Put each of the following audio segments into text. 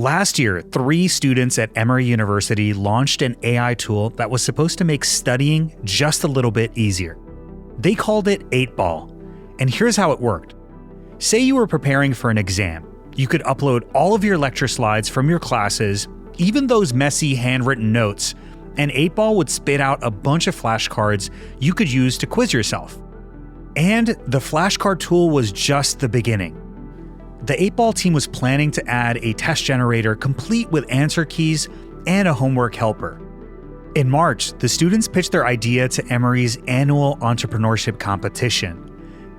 Last year, 3 students at Emory University launched an AI tool that was supposed to make studying just a little bit easier. They called it 8-Ball, and here's how it worked. Say you were preparing for an exam. You could upload all of your lecture slides from your classes, even those messy handwritten notes, and 8-Ball would spit out a bunch of flashcards you could use to quiz yourself. And the flashcard tool was just the beginning. The 8-Ball team was planning to add a test generator complete with answer keys and a homework helper. In March, the students pitched their idea to Emory's annual entrepreneurship competition.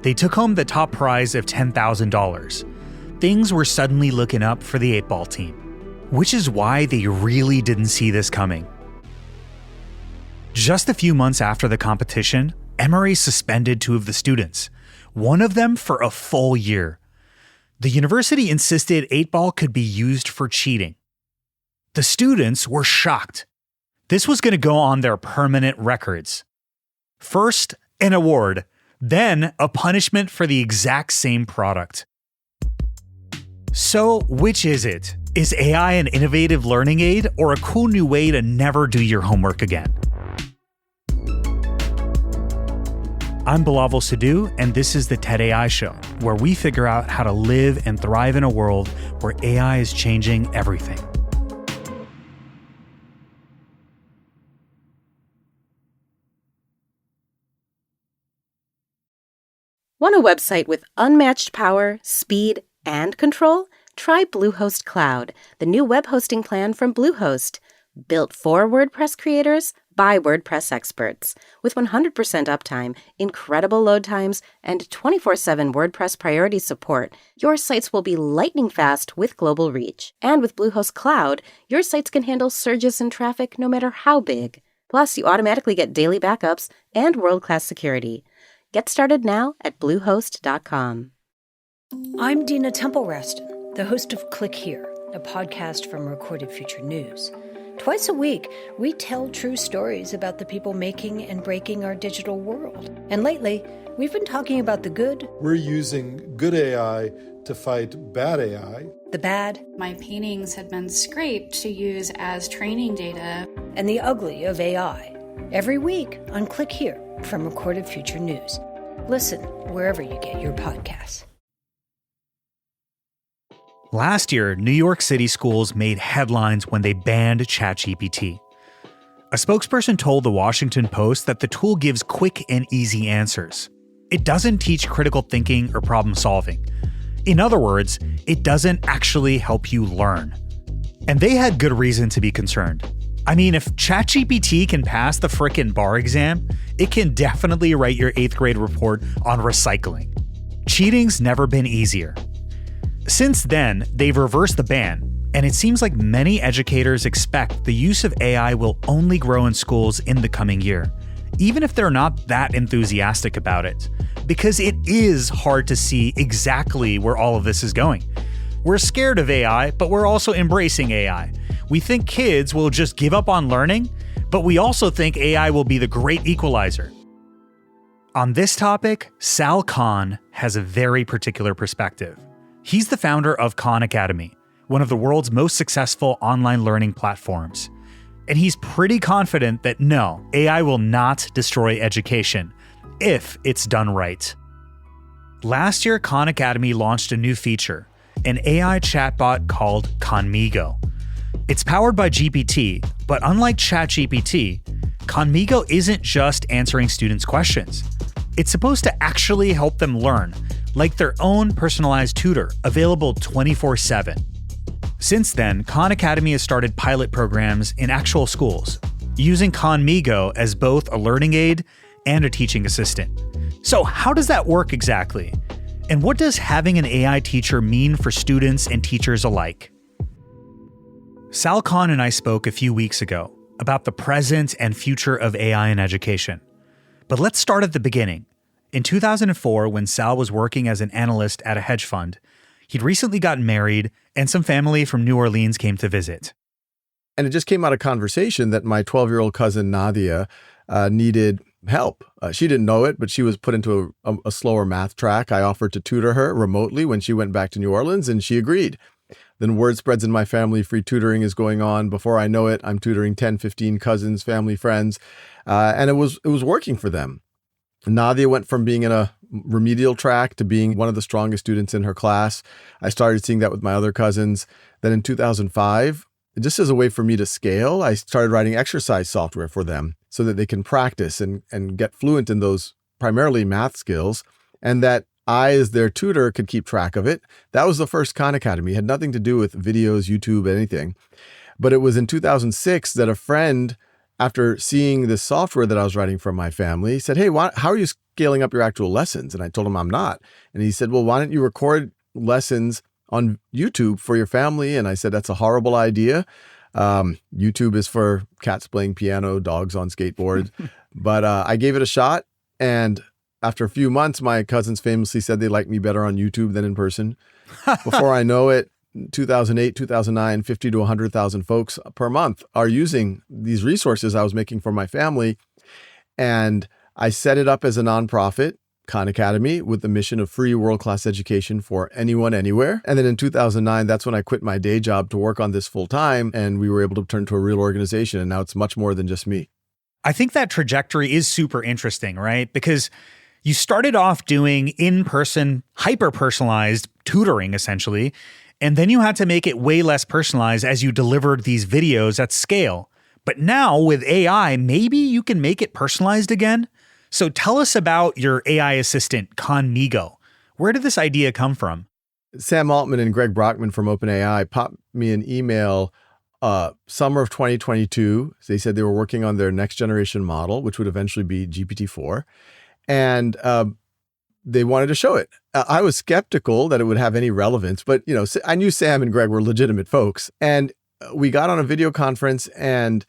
They took home the top prize of $10,000. Things were suddenly looking up for the 8-Ball team, which is why they really didn't see this coming. Just a few months after the competition, Emory suspended 2 of the students, one of them for a full year. The university insisted 8-Ball could be used for cheating. The students were shocked. This was going to go on their permanent records. First, an award, then a punishment for the exact same product. So, which is it? Is AI an innovative learning aid or a cool new way to never do your homework again? I'm Bilawal Sidhu, and this is the TED AI Show, where we figure out how to live and thrive in a world where AI is changing everything. Want a website with unmatched power, speed, and control? Try Bluehost Cloud, the new web hosting plan from Bluehost. Built for WordPress creators by WordPress experts. With 100% uptime, incredible load times, and 24/7 WordPress priority support, your sites will be lightning fast with global reach. And with Bluehost Cloud, your sites can handle surges in traffic no matter how big. Plus, you automatically get daily backups and world-class security. Get started now at Bluehost.com. I'm Dina Temple-Raston, the host of Click Here, a podcast from Recorded Future News. Twice a week, we tell true stories about the people making and breaking our digital world. And lately, we've been talking about the good. We're using good AI to fight bad AI. The bad. My paintings had been scraped to use as training data. And the ugly of AI. Every week on Click Here from Recorded Future News. Listen wherever you get your podcasts. Last year, New York City schools made headlines when they banned ChatGPT. A spokesperson told the Washington Post that the tool gives quick and easy answers. It doesn't teach critical thinking or problem solving. In other words, it doesn't actually help you learn. And they had good reason to be concerned. I mean, if ChatGPT can pass the frickin' bar exam, it can definitely write your 8th grade report on recycling. Cheating's never been easier. Since then, they've reversed the ban, and it seems like many educators expect the use of AI will only grow in schools in the coming year, even if they're not that enthusiastic about it, because it is hard to see exactly where all of this is going. We're scared of AI, but we're also embracing AI. We think kids will just give up on learning, but we also think AI will be the great equalizer. On this topic, Sal Khan has a very particular perspective. He's the founder of Khan Academy, one of the world's most successful online learning platforms. And he's pretty confident that no, AI will not destroy education, if it's done right. Last year, Khan Academy launched a new feature, an AI chatbot called Khanmigo. It's powered by GPT, but unlike ChatGPT, Khanmigo isn't just answering students' questions. It's supposed to actually help them learn, like their own personalized tutor, available 24/7. Since then, Khan Academy has started pilot programs in actual schools, using Khanmigo as both a learning aid and a teaching assistant. So how does that work exactly? And what does having an AI teacher mean for students and teachers alike? Sal Khan and I spoke a few weeks ago about the present and future of AI in education. But let's start at the beginning. In 2004, when Sal was working as an analyst at a hedge fund, he'd recently gotten married and some family from New Orleans came to visit. And it just came out of conversation that my 12-year-old cousin Nadia needed help. She didn't know it, but she was put into a slower math track. I offered to tutor her remotely when she went back to New Orleans, and she agreed. Then word spreads in my family, free tutoring is going on. Before I know it, I'm tutoring 10, 15 cousins, family, friends. And it was working for them. Nadia went from being in a remedial track to being one of the strongest students in her class. I started seeing that with my other cousins. Then in 2005, just as a way for me to scale, I started writing exercise software for them so that they can practice and get fluent in those primarily math skills, and that I, as their tutor, could keep track of it. That was the first Khan Academy. It had nothing to do with videos, YouTube, anything. But it was in 2006 that a friend, after seeing this software that I was writing for my family, said, hey, how are you scaling up your actual lessons? And I told him I'm not. And he said, well, why don't you record lessons on YouTube for your family? And I said, that's a horrible idea. YouTube is for cats playing piano, dogs on skateboards. But I gave it a shot. And after a few months, my cousins famously said they liked me better on YouTube than in person. Before I know it, 2008, 2009, 50 to 100,000 folks per month are using these resources I was making for my family. And I set it up as a nonprofit, Khan Academy, with the mission of free world-class education for anyone, anywhere. And then in 2009, that's when I quit my day job to work on this full time. And we were able to turn to a real organization. And now it's much more than just me. I think that trajectory is super interesting, right? Because you started off doing in-person, hyper-personalized tutoring, essentially, and then you had to make it way less personalized as you delivered these videos at scale. But now with AI, maybe you can make it personalized again? So tell us about your AI assistant, Khanmigo. Where did this idea come from? Sam Altman and Greg Brockman from OpenAI popped me an email summer of 2022. They said they were working on their next generation model, which would eventually be GPT-4. And they wanted to show it. I was skeptical that it would have any relevance, but I knew Sam and Greg were legitimate folks. And we got on a video conference and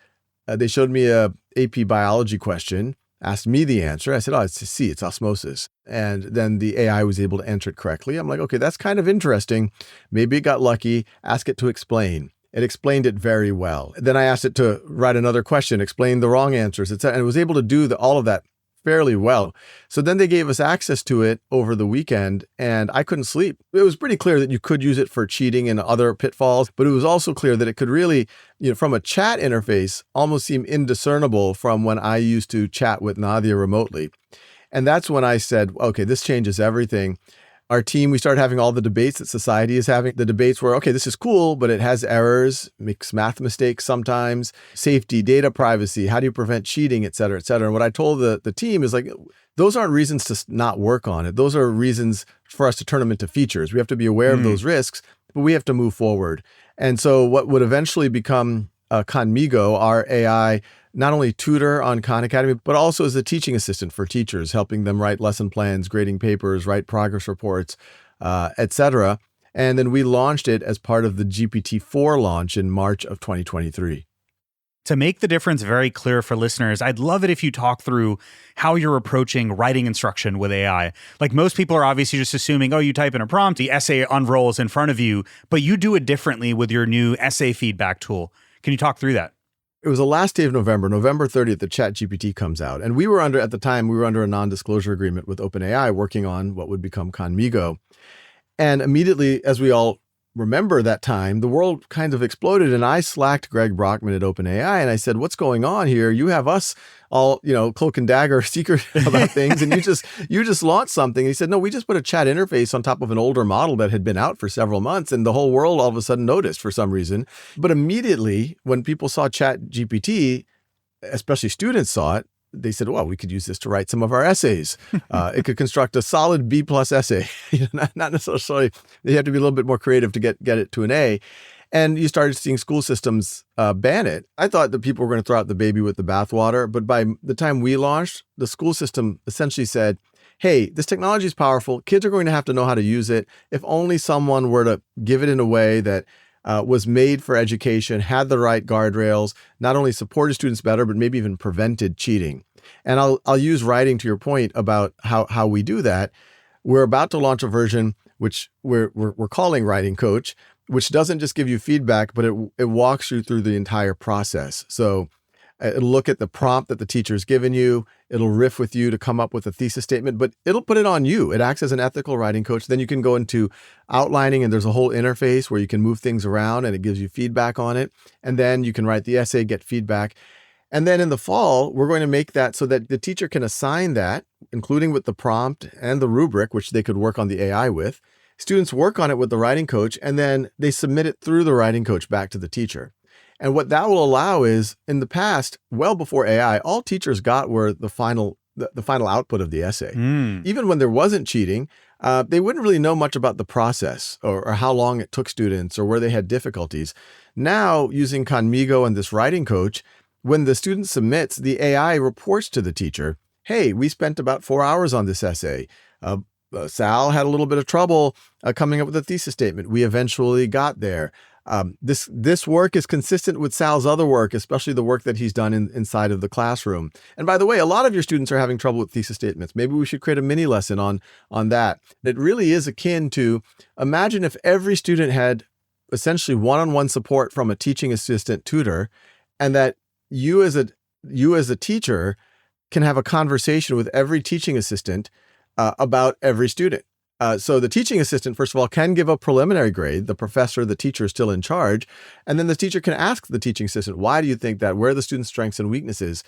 they showed me a AP biology question, asked me the answer. I said, oh, it's C, it's osmosis. And then the AI was able to answer it correctly. I'm like, okay, that's kind of interesting. Maybe it got lucky. Ask it to explain. It explained it very well. Then I asked it to write another question, explain the wrong answers, etc. And it was able to do all of that fairly well. So then they gave us access to it over the weekend and I couldn't sleep. It was pretty clear that you could use it for cheating and other pitfalls, but it was also clear that it could really, from a chat interface, almost seem indiscernible from when I used to chat with Nadia remotely. And that's when I said, okay, this changes everything. Our team, we started having all the debates that society is having. The debates were, okay, this is cool, but it has errors, makes math mistakes sometimes, safety, data privacy, how do you prevent cheating, et cetera, et cetera. And what I told the team is like, those aren't reasons to not work on it. Those are reasons for us to turn them into features. We have to be aware of those risks, but we have to move forward. And so what would eventually become Khanmigo, our AI, not only tutor on Khan Academy, but also as a teaching assistant for teachers, helping them write lesson plans, grading papers, write progress reports, etc. And then we launched it as part of the GPT-4 launch in March of 2023. To make the difference very clear for listeners, I'd love it if you talk through how you're approaching writing instruction with AI. Like most people are obviously just assuming, oh, you type in a prompt, the essay unrolls in front of you, but you do it differently with your new essay feedback tool. Can you talk through that? It was the last day of November 30th, the ChatGPT comes out. And we were under a non-disclosure agreement with OpenAI working on what would become Khanmigo. And immediately, as we all remember that time, the world kind of exploded. And I slacked Greg Brockman at OpenAI and I said, what's going on here? You have us all, cloak and dagger secret about things. And you just launched something. And he said, no, we just put a chat interface on top of an older model that had been out for several months. And the whole world all of a sudden noticed for some reason. But immediately when people saw ChatGPT, especially students saw it, they said, well, we could use this to write some of our essays. It could construct a solid B+ essay. Not necessarily, you have to be a little bit more creative to get it to an A. And you started seeing school systems ban it. I thought that people were going to throw out the baby with the bathwater. But by the time we launched, the school system essentially said, hey, this technology is powerful. Kids are going to have to know how to use it. If only someone were to give it in a way that was made for education, had the right guardrails, not only supported students better, but maybe even prevented cheating. And I'll use writing to your point about how we do that. We're about to launch a version which we're calling Writing Coach, which doesn't just give you feedback, but it walks you through the entire process. So It'll look at the prompt that the teacher's given you. It'll riff with you to come up with a thesis statement, but it'll put it on you. It acts as an ethical writing coach. Then you can go into outlining, and there's a whole interface where you can move things around and it gives you feedback on it. And then you can write the essay, get feedback. And then in the fall, we're going to make that so that the teacher can assign that, including with the prompt and the rubric, which they could work on the AI with. Students work on it with the writing coach, and then they submit it through the writing coach back to the teacher. And what that will allow is, in the past, well before AI, all teachers got were the final output of the essay. Even when there wasn't cheating, they wouldn't really know much about the process or how long it took students or where they had difficulties. Now, using Khanmigo and this writing coach, when the student submits, the AI reports to the teacher, hey, we spent about 4 hours on this essay. Sal had a little bit of trouble coming up with a thesis statement. We eventually got there. This work is consistent with Sal's other work, especially the work that he's done inside of the classroom. And by the way, a lot of your students are having trouble with thesis statements. Maybe we should create a mini lesson on that. It really is akin to, imagine if every student had essentially one-on-one support from a teaching assistant tutor, and that you as a teacher can have a conversation with every teaching assistant about every student. So the teaching assistant, first of all, can give a preliminary grade. The professor, the teacher is still in charge. And then the teacher can ask the teaching assistant, why do you think that? Where are the students' strengths and weaknesses?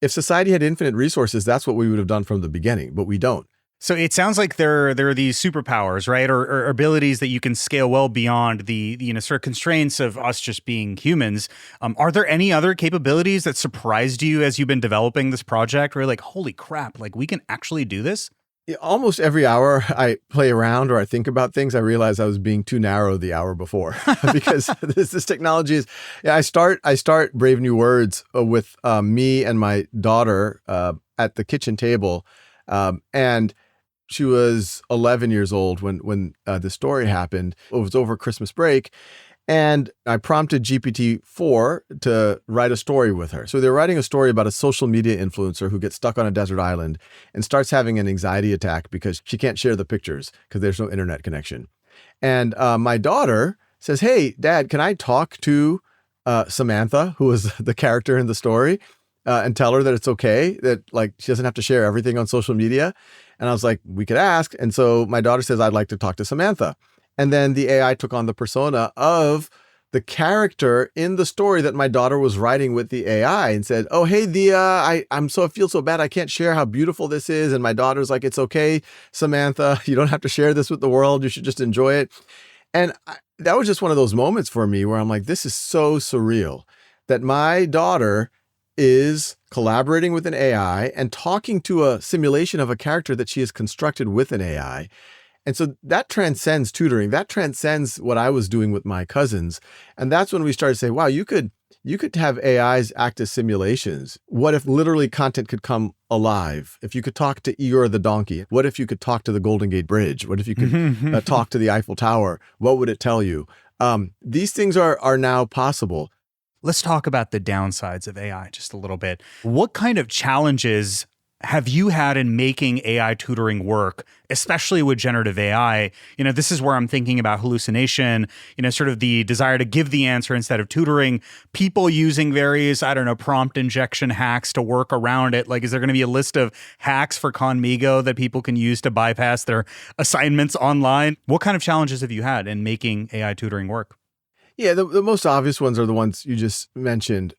If society had infinite resources, that's what we would have done from the beginning, but we don't. So it sounds like there are these superpowers, right? Or abilities that you can scale well beyond the sort of constraints of us just being humans. Are there any other capabilities that surprised you as you've been developing this project where you're like, holy crap, like we can actually do this? Almost every hour I play around or I think about things, I realize I was being too narrow the hour before because this technology is, I start Brave New Words with me and my daughter at the kitchen table. And she was 11 years old when the story happened. It was over Christmas break. And I prompted GPT-4 to write a story with her. So they're writing a story about a social media influencer who gets stuck on a desert island and starts having an anxiety attack because she can't share the pictures because there's no internet connection. And my daughter says, hey, Dad, can I talk to Samantha, who is the character in the story, and tell her that it's okay, that like she doesn't have to share everything on social media? And I was like, we could ask. And so my daughter says, I'd like to talk to Samantha. And then the AI took on the persona of the character in the story that my daughter was writing with the AI and said, oh, hey, Dia, I feel so bad. I can't share how beautiful this is. And my daughter's like, it's okay, Samantha. You don't have to share this with the world. You should just enjoy it. And that was just one of those moments for me where I'm like, this is so surreal that my daughter is collaborating with an AI and talking to a simulation of a character that she has constructed with an AI. And so that transcends tutoring. That transcends what I was doing with my cousins. And that's when we started to say, wow, you could have AIs act as simulations. What if literally content could come alive? If you could talk to Eeyore the donkey, what if you could talk to the Golden Gate Bridge? What if you could talk to the Eiffel Tower? What would it tell you? These things are now possible. Let's talk about the downsides of AI just a little bit. What kind of challenges have you had in making AI tutoring work, especially with generative AI? This is where I'm thinking about hallucination, sort of the desire to give the answer instead of tutoring, people using various, prompt injection hacks to work around it. Like, is there going to be a list of hacks for Khanmigo that people can use to bypass their assignments online? What kind of challenges have you had in making AI tutoring work? Yeah, the most obvious ones are the ones you just mentioned.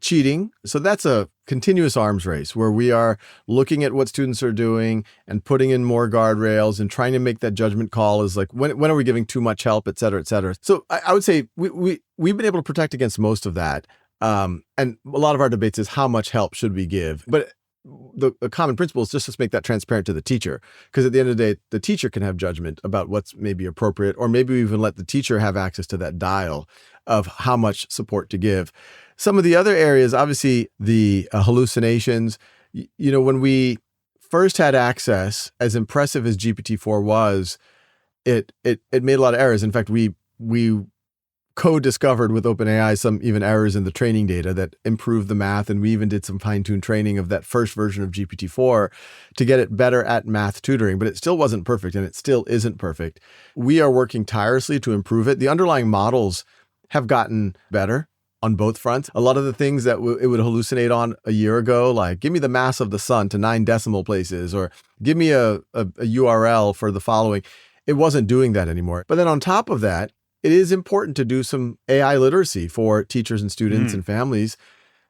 Cheating. So that's a continuous arms race where we are looking at what students are doing and putting in more guardrails and trying to make that judgment call is like, when are we giving too much help, et cetera, et cetera. So I would say we've been able to protect against most of that. And a lot of our debates is how much help should we give? But the common principle is just to make that transparent to the teacher. Because at the end of the day, the teacher can have judgment about what's maybe appropriate, or maybe we even let the teacher have access to that dial of how much support to give. Some of the other areas, obviously the hallucinations, when we first had access, as impressive as GPT-4 was, it made a lot of errors. In fact, we co-discovered with OpenAI some even errors in the training data that improved the math. And we even did some fine-tuned training of that first version of GPT-4 to get it better at math tutoring, but it still wasn't perfect and it still isn't perfect. We are working tirelessly to improve it. The underlying models have gotten better. on both fronts. A lot of the things that it would hallucinate on a year ago, like give me the mass of the sun to 9 decimal places, or give me a URL for the following. It wasn't doing that anymore. But then on top of that, it is important to do some AI literacy for teachers and students and families.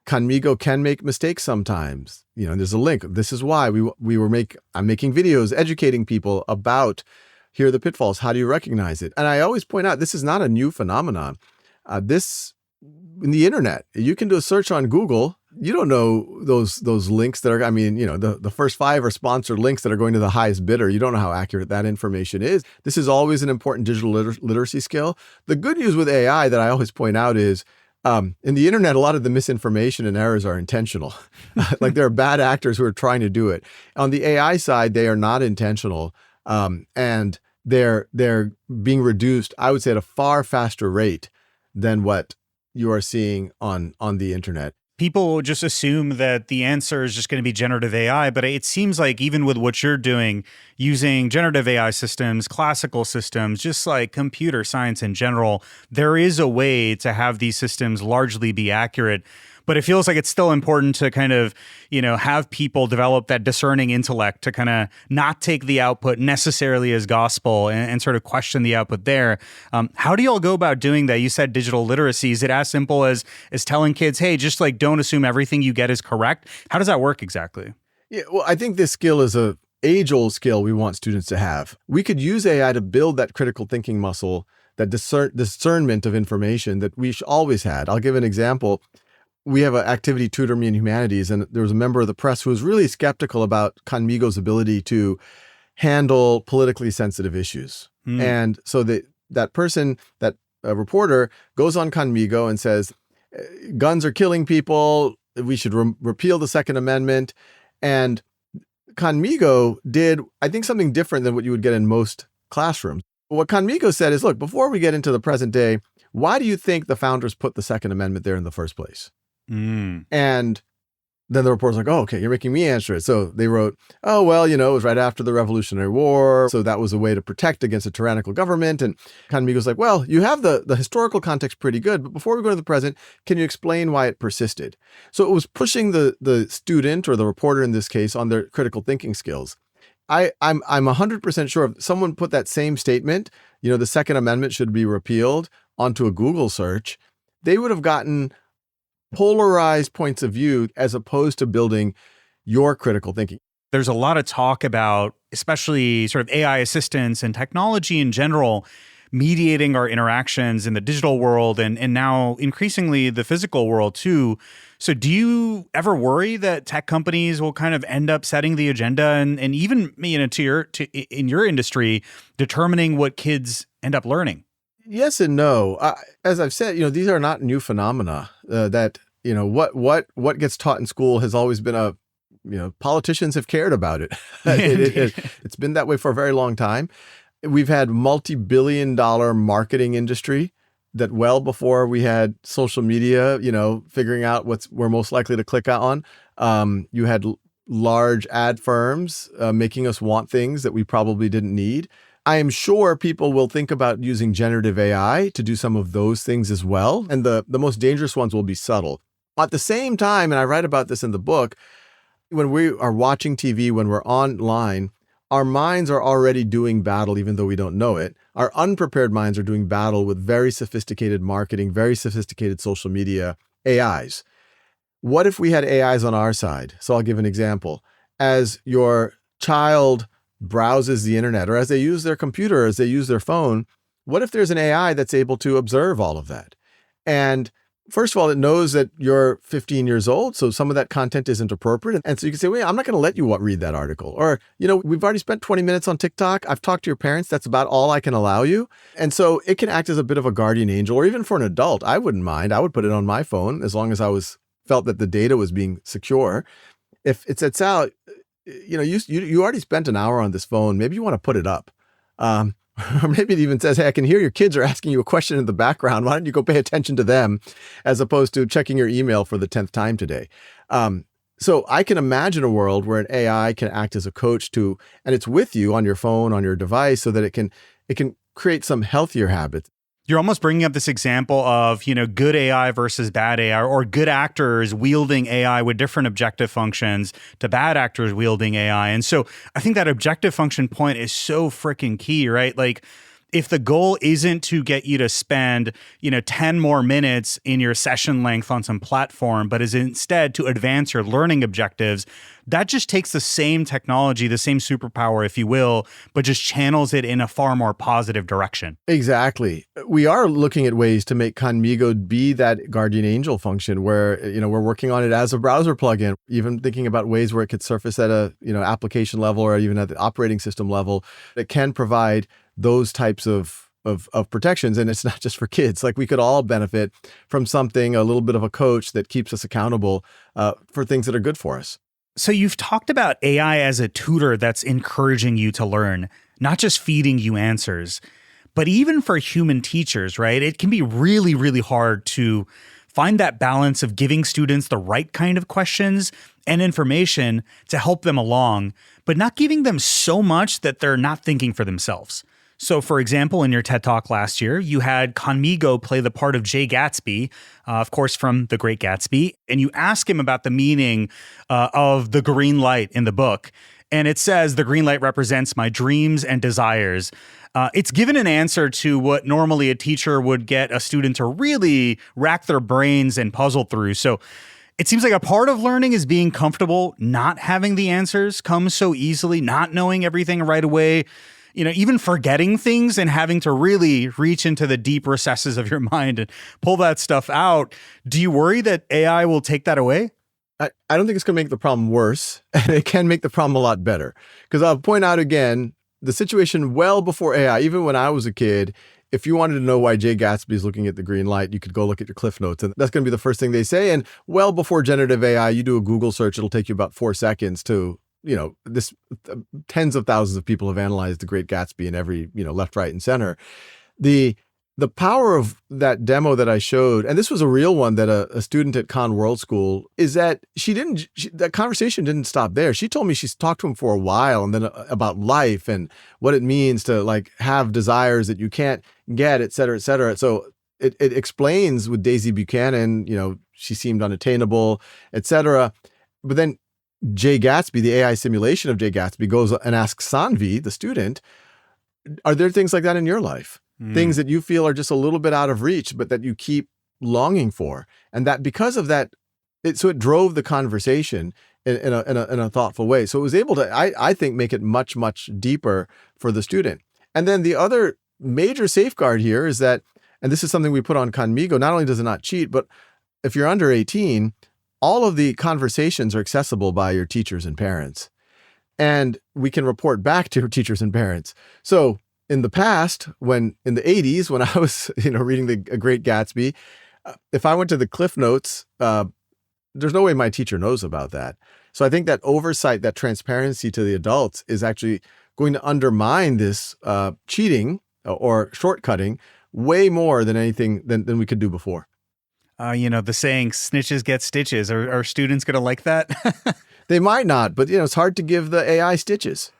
Khanmigo can make mistakes sometimes. There's a link. This is why I'm making videos educating people about, here are the pitfalls. How do you recognize it? And I always point out, this is not a new phenomenon. In the internet, you can do a search on Google. You don't know those links that are, the first 5 are sponsored links that are going to the highest bidder. You don't know how accurate that information is. This is always an important digital literacy skill. The good news with AI that I always point out is, in the internet, a lot of the misinformation and errors are intentional. Like there are bad actors who are trying to do it. On the AI side, they are not intentional. And they're being reduced, I would say, at a far faster rate than what you are seeing on the internet. People just assume that the answer is just going to be generative AI, but it seems like even with what you're doing, using generative AI systems, classical systems, just like computer science in general, there is a way to have these systems largely be accurate. But it feels like it's still important to kind of, have people develop that discerning intellect to kind of not take the output necessarily as gospel and sort of question the output there. How do you all go about doing that? You said digital literacy. Is it as simple as telling kids, hey, just like don't assume everything you get is correct? How does that work exactly? Yeah, well, I think this skill is a age-old skill we want students to have. We could use AI to build that critical thinking muscle, that discernment of information that we always had. I'll give an example. We have an activity, Tutor Me in Humanities, and there was a member of the press who was really skeptical about Khanmigo's ability to handle politically sensitive issues. And so that person, that reporter, goes on Khanmigo and says, guns are killing people, we should repeal the Second Amendment. And Khanmigo did, I think, something different than what you would get in most classrooms. What Khanmigo said is, look, before we get into the present day, why do you think the founders put the Second Amendment there in the first place? And then the reporter's like, oh, okay, you're making me answer it. So they wrote, oh, well, it was right after the Revolutionary War. So that was a way to protect against a tyrannical government. And Khanmigo's like, well, you have the historical context pretty good. But before we go to the present, can you explain why it persisted? So it was pushing the student, or the reporter in this case, on their critical thinking skills. I'm 100% sure if someone put that same statement, the Second Amendment should be repealed, onto a Google search, they would have gotten polarized points of view as opposed to building your critical thinking. There's a lot of talk about, especially sort of AI assistance and technology in general, mediating our interactions in the digital world and now increasingly the physical world too. So do you ever worry that tech companies will kind of end up setting the agenda and even in your industry, determining what kids end up learning? Yes and no. As I've said, these are not new phenomena. That what gets taught in school has always been politicians have cared about it. It's been that way for a very long time. We've had multi-billion-dollar marketing industry that well before we had social media, figuring out we're most likely to click on. You had large ad firms making us want things that we probably didn't need. I am sure people will think about using generative AI to do some of those things as well. And the most dangerous ones will be subtle. At the same time, and I write about this in the book, when we are watching TV, when we're online, our minds are already doing battle, even though we don't know it. Our unprepared minds are doing battle with very sophisticated marketing, very sophisticated social media AIs. What if we had AIs on our side? So I'll give an example. As your child browses the internet, or as they use their computer, as they use their phone, what if there's an AI that's able to observe all of that? And first of all, it knows that you're 15 years old, so some of that content isn't appropriate. And so you can say, wait, I'm not going to let you read that article. Or, we've already spent 20 minutes on TikTok. I've talked to your parents. That's about all I can allow you. And so it can act as a bit of a guardian angel, or even for an adult. I wouldn't mind. I would put it on my phone as long as I felt that the data was being secure. If it said, Sal, you already spent an hour on this phone. Maybe you want to put it up. Or maybe it even says, hey, I can hear your kids are asking you a question in the background. Why don't you go pay attention to them as opposed to checking your email for the 10th time today? So I can imagine a world where an AI can act as a coach and it's with you on your phone, on your device, so that it can create some healthier habits. You're almost bringing up this example of, good AI versus bad AI, or good actors wielding AI with different objective functions to bad actors wielding AI. And so I think that objective function point is so freaking key, right? Like, if the goal isn't to get you to spend, 10 more minutes in your session length on some platform, but is instead to advance your learning objectives, that just takes the same technology, the same superpower, if you will, but just channels it in a far more positive direction. Exactly. We are looking at ways to make Khanmigo be that guardian angel function where, we're working on it as a browser plugin, even thinking about ways where it could surface at a, application level or even at the operating system level that can provide those types of protections. And it's not just for kids. Like, we could all benefit from something, a little bit of a coach that keeps us accountable for things that are good for us. So you've talked about AI as a tutor that's encouraging you to learn, not just feeding you answers. But even for human teachers, right, it can be really, really hard to find that balance of giving students the right kind of questions and information to help them along, but not giving them so much that they're not thinking for themselves. So, for example, in your TED Talk last year, you had Khanmigo play the part of Jay Gatsby, of course, from The Great Gatsby, and you ask him about the meaning of the green light in the book. And it says, the green light represents my dreams and desires. It's given an answer to what normally a teacher would get a student to really rack their brains and puzzle through. So it seems like a part of learning is being comfortable not having the answers come so easily, not knowing everything right away. Even forgetting things and having to really reach into the deep recesses of your mind and pull that stuff out. Do you worry that AI will take that away? I don't think it's going to make the problem worse, and it can make the problem a lot better. Because I'll point out again, the situation well before AI, even when I was a kid, if you wanted to know why Jay Gatsby is looking at the green light, you could go look at your Cliff Notes, and that's going to be the first thing they say. And well before generative AI, you do a Google search, it'll take you about 4 seconds to this tens of thousands of people have analyzed The Great Gatsby in every, left, right, and center. The power of that demo that I showed, and this was a real one that a student at Khan World School, is that that conversation didn't stop there. She told me she's talked to him for a while, and then about life and what it means to have desires that you can't get, et cetera, et cetera. So it explains with Daisy Buchanan, she seemed unattainable, et cetera. But then Jay Gatsby, the AI simulation of Jay Gatsby, goes and asks Sanvi, the student, are there things like that in your life? Things that you feel are just a little bit out of reach, but that you keep longing for. And that because of that, it drove the conversation in a thoughtful way. So it was able to, I think, make it much, much deeper for the student. And then the other major safeguard here is that, and this is something we put on Khanmigo, not only does it not cheat, but if you're under 18, all of the conversations are accessible by your teachers and parents. And we can report back to your teachers and parents. So in the past, in the 80s, when I was, reading The Great Gatsby, if I went to the Cliff Notes, there's no way my teacher knows about that. So I think that oversight, that transparency to the adults is actually going to undermine this cheating or shortcutting way more than anything than we could do before. The saying, snitches get stitches. Are students going to like that? They might not, but, it's hard to give the AI stitches.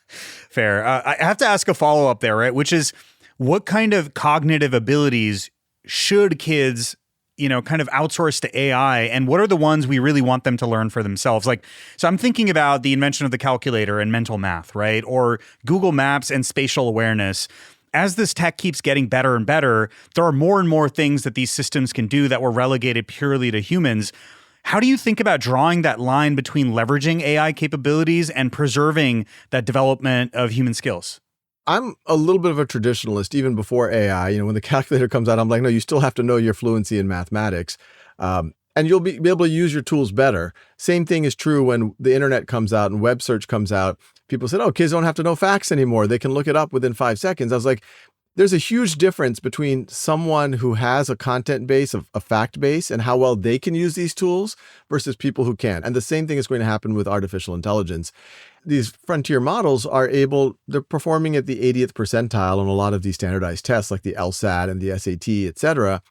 Fair. I have to ask a follow-up there, right? Which is, what kind of cognitive abilities should kids, kind of outsource to AI? And what are the ones we really want them to learn for themselves? So I'm thinking about the invention of the calculator and mental math, right? Or Google Maps and spatial awareness. As this tech keeps getting better and better, there are more and more things that these systems can do that were relegated purely to humans. How do you think about drawing that line between leveraging AI capabilities and preserving that development of human skills? I'm a little bit of a traditionalist, even before AI. When the calculator comes out, I'm like, no, you still have to know your fluency in mathematics. And you'll be able to use your tools better. Same thing is true when the internet comes out and web search comes out. People said, oh, kids don't have to know facts anymore. They can look it up within 5 seconds. I was like, there's a huge difference between someone who has a content base, a fact base, and how well they can use these tools versus people who can't. And the same thing is going to happen with artificial intelligence. These frontier models they're performing at the 80th percentile on a lot of these standardized tests like the LSAT and the SAT, et cetera.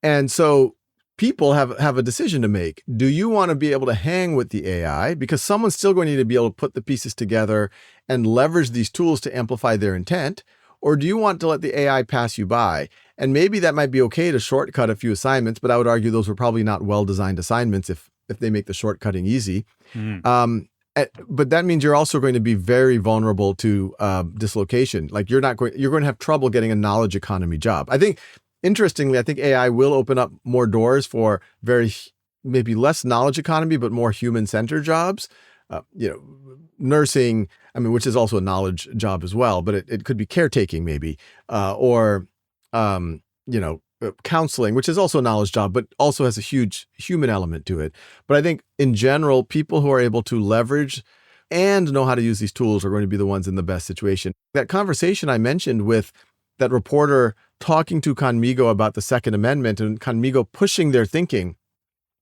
And so people have a decision to make. Do you want to be able to hang with the AI? Because someone's still going to need to be able to put the pieces together and leverage these tools to amplify their intent. Or do you want to let the AI pass you by? And maybe that might be okay to shortcut a few assignments, but I would argue those were probably not well-designed assignments if they make the shortcutting easy. But that means you're also going to be very vulnerable to dislocation. Like you're going to have trouble getting a knowledge economy job. I think, interestingly, AI will open up more doors for maybe less knowledge economy, but more human-centered jobs. Nursing, which is also a knowledge job as well, but it could be caretaking maybe, or counseling, which is also a knowledge job, but also has a huge human element to it. But I think in general, people who are able to leverage and know how to use these tools are going to be the ones in the best situation. That conversation I mentioned with that reporter talking to Khanmigo about the Second Amendment and Khanmigo pushing their thinking,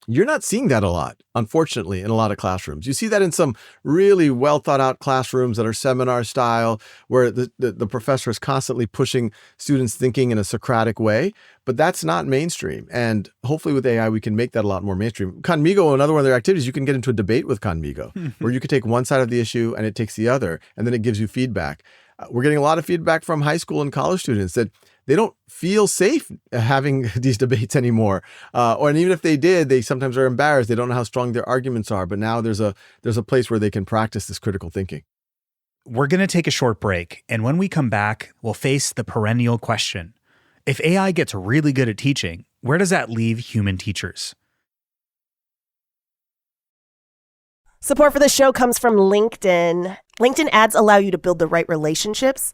you're not seeing that a lot, unfortunately, in a lot of classrooms. You see that in some really well thought out classrooms that are seminar style, where the professor is constantly pushing students' thinking in a Socratic way, but that's not mainstream. And hopefully with AI, we can make that a lot more mainstream. Khanmigo, another one of their activities, you can get into a debate with Khanmigo, where you could take one side of the issue and it takes the other, and then it gives you feedback. We're getting a lot of feedback from high school and college students that they don't feel safe having these debates anymore. And even if they did, they sometimes are embarrassed. They don't know how strong their arguments are. But now there's a place where they can practice this critical thinking. We're going to take a short break. And when we come back, we'll face the perennial question. If AI gets really good at teaching, where does that leave human teachers? Support for the show comes from LinkedIn. LinkedIn ads allow you to build the right relationships,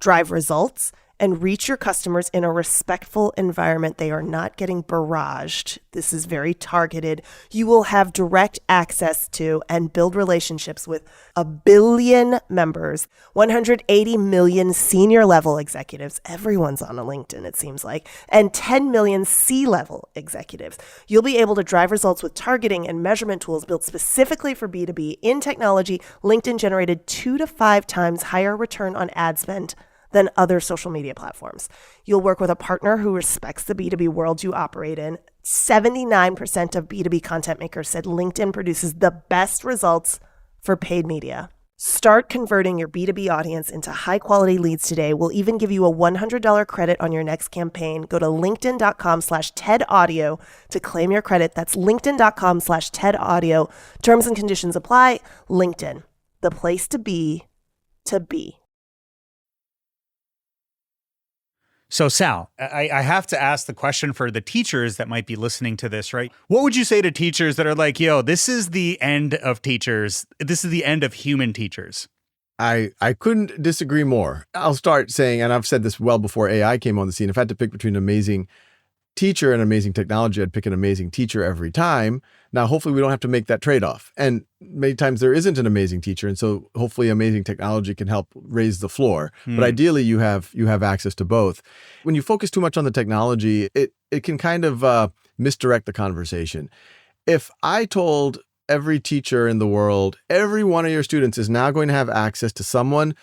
drive results, and reach your customers in a respectful environment. They are not getting barraged. This is very targeted. You will have direct access to and build relationships with 1 billion members, 180 million senior level executives. Everyone's on a LinkedIn, it seems like, and 10 million C-level executives. You'll be able to drive results with targeting and measurement tools built specifically for B2B. In technology, LinkedIn generated 2 to 5 times higher return on ad spend than other social media platforms. You'll work with a partner who respects the B2B world you operate in. 79% of B2B content makers said LinkedIn produces the best results for paid media. Start converting your B2B audience into high-quality leads today. We'll even give you a $100 credit on your next campaign. Go to linkedin.com/TEDaudio to claim your credit. That's linkedin.com/TEDaudio. Terms and conditions apply. LinkedIn, the place to be, to be. So Sal, I have to ask the question for the teachers that might be listening to this, right? What would you say to teachers that are like, yo, this is the end of teachers. This is the end of human teachers. I couldn't disagree more. I'll start saying, and I've said this well before AI came on the scene, if I had to pick between an amazing teacher and amazing technology, I'd pick an amazing teacher every time. Now, hopefully we don't have to make that trade-off. And many times there isn't an amazing teacher. And so hopefully amazing technology can help raise the floor. But ideally you have access to both. When you focus too much on the technology, it can kind of misdirect the conversation. If I told every teacher in the world, every one of your students is now going to have access to someone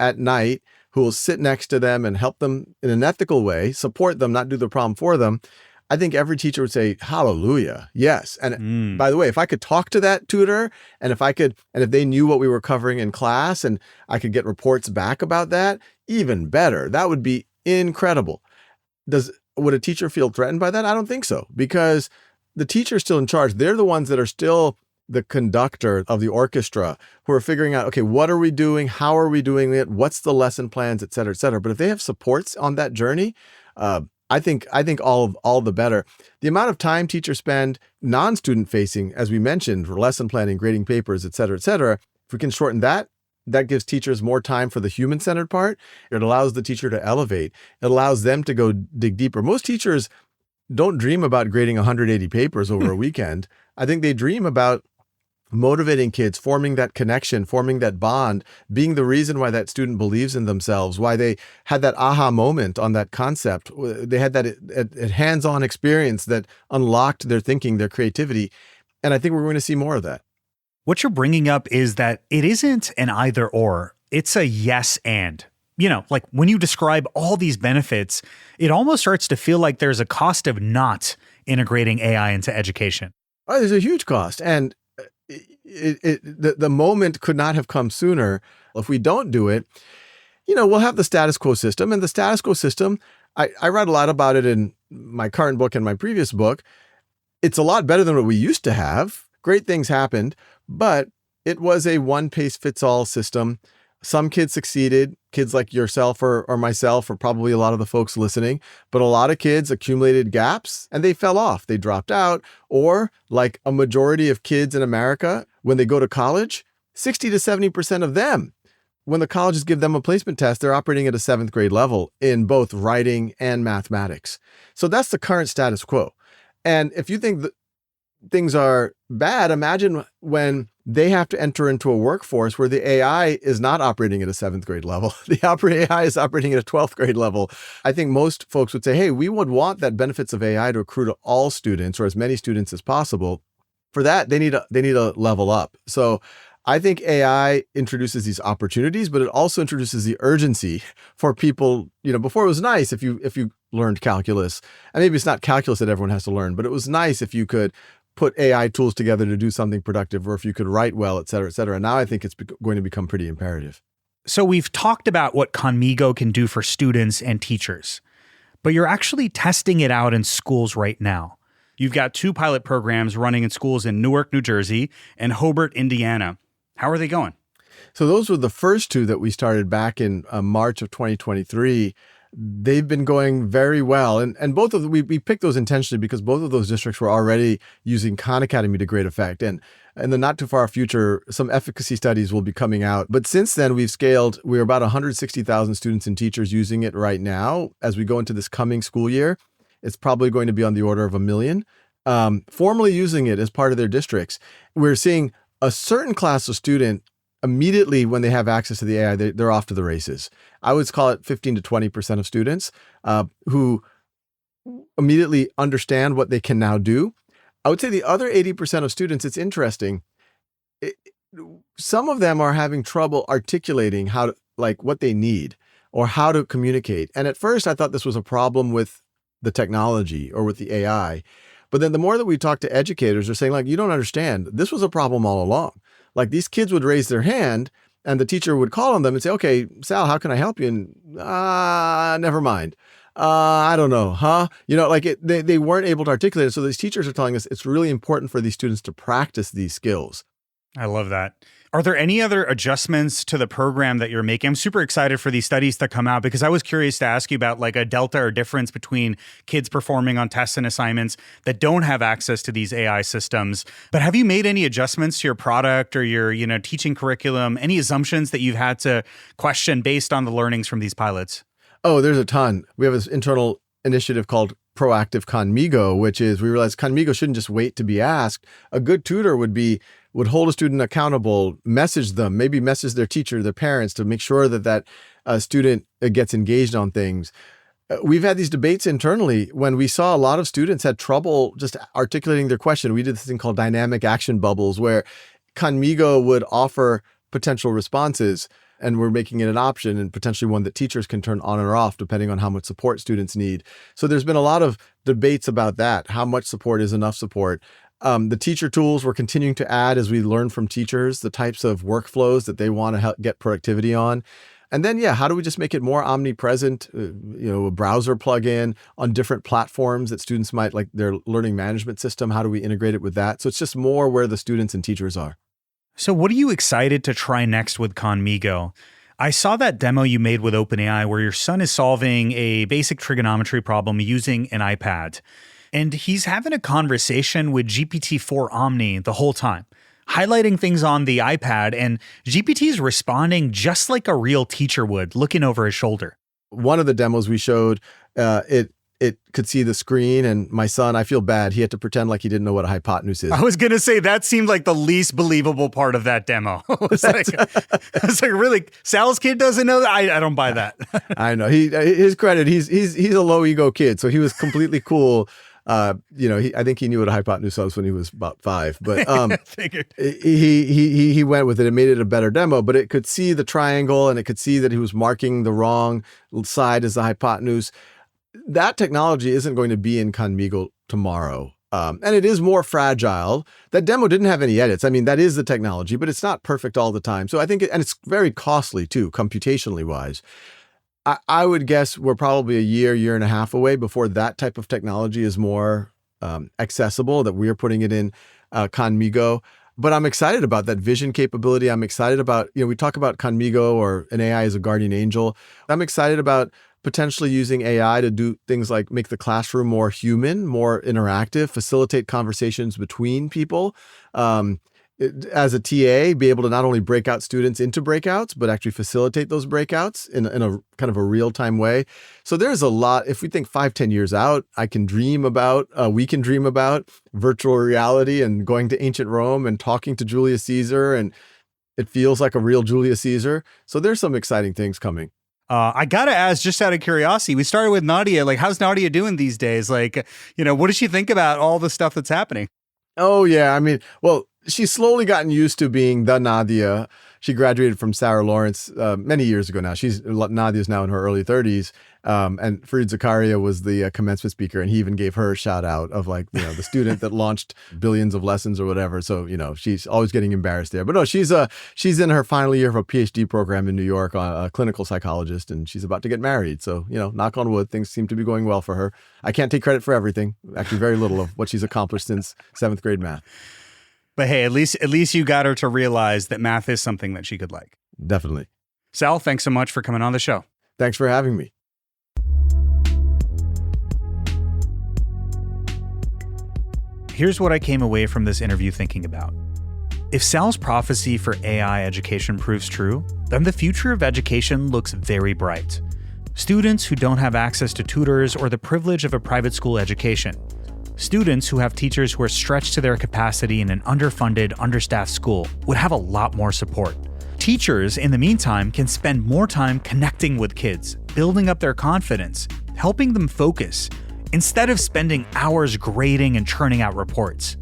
at night who will sit next to them and help them in an ethical way, support them, not do the problem for them, I think every teacher would say, hallelujah, yes. And by the way, if I could talk to that tutor and if they knew what we were covering in class and I could get reports back about that, even better. That would be incredible. Would a teacher feel threatened by that? I don't think so, because the teacher is still in charge. They're the ones that are still the conductor of the orchestra, who are figuring out, okay, what are we doing? How are we doing it? What's the lesson plans, et cetera, et cetera. But if they have supports on that journey, I think all the better. The amount of time teachers spend non-student facing, as we mentioned, for lesson planning, grading papers, et cetera, if we can shorten that, that gives teachers more time for the human-centered part. It allows the teacher to elevate. It allows them to go dig deeper. Most teachers don't dream about grading 180 papers over a weekend. I think they dream about motivating kids, forming that connection, forming that bond, being the reason why that student believes in themselves, why they had that aha moment on that concept. They had that hands-on experience that unlocked their thinking, their creativity. And I think we're going to see more of that. What you're bringing up is that it isn't an either or, it's a yes and. You know, like when you describe all these benefits, it almost starts to feel like there's a cost of not integrating AI into education. Oh, there's a huge cost. And the moment could not have come sooner. If we don't do it, we'll have the status quo system. And the status quo system, I read a lot about it in my current book and my previous book. It's a lot better than what we used to have. Great things happened, but it was a one-pace-fits-all system. Some kids succeeded, kids like yourself or myself, or probably a lot of the folks listening, but a lot of kids accumulated gaps and they fell off. They dropped out, or like a majority of kids in America, when they go to college, 60 to 70% of them, when the colleges give them a placement test, they're operating at a 7th grade level in both writing and mathematics. So that's the current status quo. And if you think that things are bad, imagine when they have to enter into a workforce where the AI is not operating at a 7th grade level. The AI is operating at a 12th grade level. I think most folks would say, hey, we would want that benefits of AI to accrue to all students or as many students as possible. For that, they need to level up. So I think AI introduces these opportunities, but it also introduces the urgency for people. Before it was nice if you learned calculus, and maybe it's not calculus that everyone has to learn, but it was nice if you could put AI tools together to do something productive, or if you could write well, et cetera, et cetera. Now I think it's going to become pretty imperative. So we've talked about what Khanmigo can do for students and teachers, but you're actually testing it out in schools right now. You've got 2 pilot programs running in schools in Newark, New Jersey, and Hobart, Indiana. How are they going? So those were the first 2 that we started back in March of 2023. They've been going very well. And both of them, we picked those intentionally because both of those districts were already using Khan Academy to great effect. And in the not too far future, some efficacy studies will be coming out. But since then, we've scaled. We're about 160,000 students and teachers using it right now. As we go into this coming school year, it's probably going to be on the order of 1 million, formally using it as part of their districts. We're seeing a certain class of student immediately when they have access to the AI, they're off to the races. I would call it 15 to 20% of students who immediately understand what they can now do. I would say the other 80% of students, it's interesting. Some of them are having trouble articulating what they need or how to communicate. And at first I thought this was a problem with the technology or with the AI. But then the more that we talk to educators, they're saying, you don't understand. This was a problem all along. These kids would raise their hand and the teacher would call on them and say, okay, Sal, how can I help you? And never mind. I don't know, huh? They weren't able to articulate it. So these teachers are telling us it's really important for these students to practice these skills. I love that. Are there any other adjustments to the program that you're making? I'm super excited for these studies to come out because I was curious to ask you about a delta or difference between kids performing on tests and assignments that don't have access to these AI systems. But have you made any adjustments to your product or your, teaching curriculum? Any assumptions that you've had to question based on the learnings from these pilots? Oh, there's a ton. We have this internal initiative called Proactive Khanmigo, which is we realized Khanmigo shouldn't just wait to be asked. A good tutor would hold a student accountable, message them, maybe message their teacher, their parents to make sure that student gets engaged on things. We've had these debates internally when we saw a lot of students had trouble just articulating their question. We did this thing called dynamic action bubbles where Khanmigo would offer potential responses, and we're making it an option and potentially one that teachers can turn on or off depending on how much support students need. So there's been a lot of debates about that. How much support is enough support? The teacher tools we're continuing to add as we learn from teachers, the types of workflows that they want to help get productivity on. And then, how do we just make it more omnipresent, a browser plugin on different platforms that students might like their learning management system? How do we integrate it with that? So it's just more where the students and teachers are. So what are you excited to try next with Khanmigo? I saw that demo you made with OpenAI where your son is solving a basic trigonometry problem using an iPad. And he's having a conversation with GPT-4 Omni the whole time, highlighting things on the iPad, and GPT is responding just like a real teacher would, looking over his shoulder. One of the demos we showed, it could see the screen, and my son, I feel bad. He had to pretend like he didn't know what a hypotenuse is. I was going to say that seemed like the least believable part of that demo. I was like, really? Sal's kid doesn't know that? I don't buy that. I know. His credit, he's a low ego kid, so he was completely cool. I think he knew what a hypotenuse was when he was about 5, but he went with it and made it a better demo. But it could see the triangle and it could see that he was marking the wrong side as the hypotenuse. That technology isn't going to be in Khanmigo tomorrow. And it is more fragile. That demo didn't have any edits. I mean, that is the technology, but it's not perfect all the time. So I think, and it's very costly too, computationally wise. I would guess we're probably a year and a half away before that type of technology is more accessible, that we're putting it in Khanmigo. But I'm excited about that vision capability. I'm excited about, we talk about Khanmigo or an AI as a guardian angel. I'm excited about potentially using AI to do things like make the classroom more human, more interactive, facilitate conversations between people. As a TA, be able to not only break out students into breakouts, but actually facilitate those breakouts in a kind of a real-time way. So there's a lot. If we think 5-10 years out, we can dream about virtual reality and going to ancient Rome and talking to Julius Caesar, and it feels like a real Julius Caesar. So there's some exciting things coming. I got to ask, just out of curiosity, we started with Nadia. Like, how's Nadia doing these days? Like, what does she think about all the stuff that's happening? Oh, yeah. I mean, well, she's slowly gotten used to being the Nadia. She graduated from Sarah Lawrence many years ago now. Nadia's now in her early 30s. And Fareed Zakaria was the commencement speaker, and he even gave her a shout out of the student that launched billions of lessons or whatever. So, she's always getting embarrassed there. But no, she's in her final year of a PhD program in New York, a clinical psychologist, and she's about to get married. So, knock on wood, things seem to be going well for her. I can't take credit for everything. Actually, very little of what she's accomplished since 7th grade math. But hey, at least you got her to realize that math is something that she could like. Definitely. Sal, thanks so much for coming on the show. Thanks for having me. Here's what I came away from this interview thinking about. If Sal's prophecy for AI education proves true, then the future of education looks very bright. Students who don't have access to tutors or the privilege of a private school education. Students who have teachers who are stretched to their capacity in an underfunded, understaffed school would have a lot more support. Teachers, in the meantime, can spend more time connecting with kids, building up their confidence, helping them focus, instead of spending hours grading and churning out reports.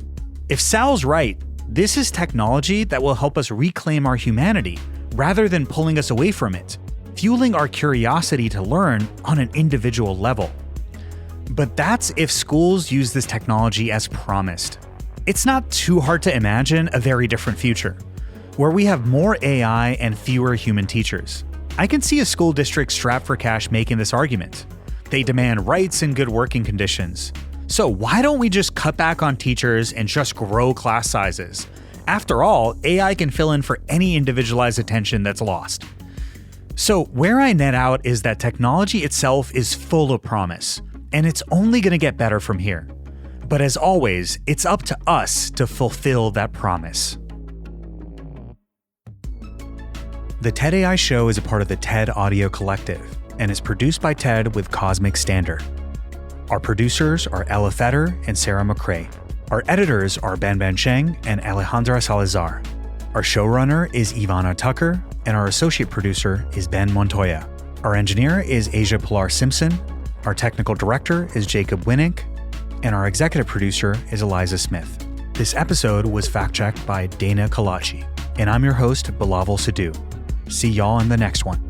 If Sal's right, this is technology that will help us reclaim our humanity rather than pulling us away from it, fueling our curiosity to learn on an individual level. But that's if schools use this technology as promised. It's not too hard to imagine a very different future, where we have more AI and fewer human teachers. I can see a school district strapped for cash making this argument. They demand rights and good working conditions. So why don't we just cut back on teachers and just grow class sizes? After all, AI can fill in for any individualized attention that's lost. So where I net out is that technology itself is full of promise, and it's only going to get better from here. But as always, it's up to us to fulfill that promise. The TED AI Show is a part of the TED Audio Collective and is produced by TED with Cosmic Standard. Our producers are Ella Fetter and Sarah McCrae. Our editors are Ben Cheng and Alejandra Salazar. Our showrunner is Ivana Tucker, and our associate producer is Ben Montoya. Our engineer is Asia Pilar Simpson. Our technical director is Jacob Winnick, and our executive producer is Eliza Smith. This episode was fact-checked by Dana Kalachi, and I'm your host, Bilawal Sidhu. See y'all in the next one.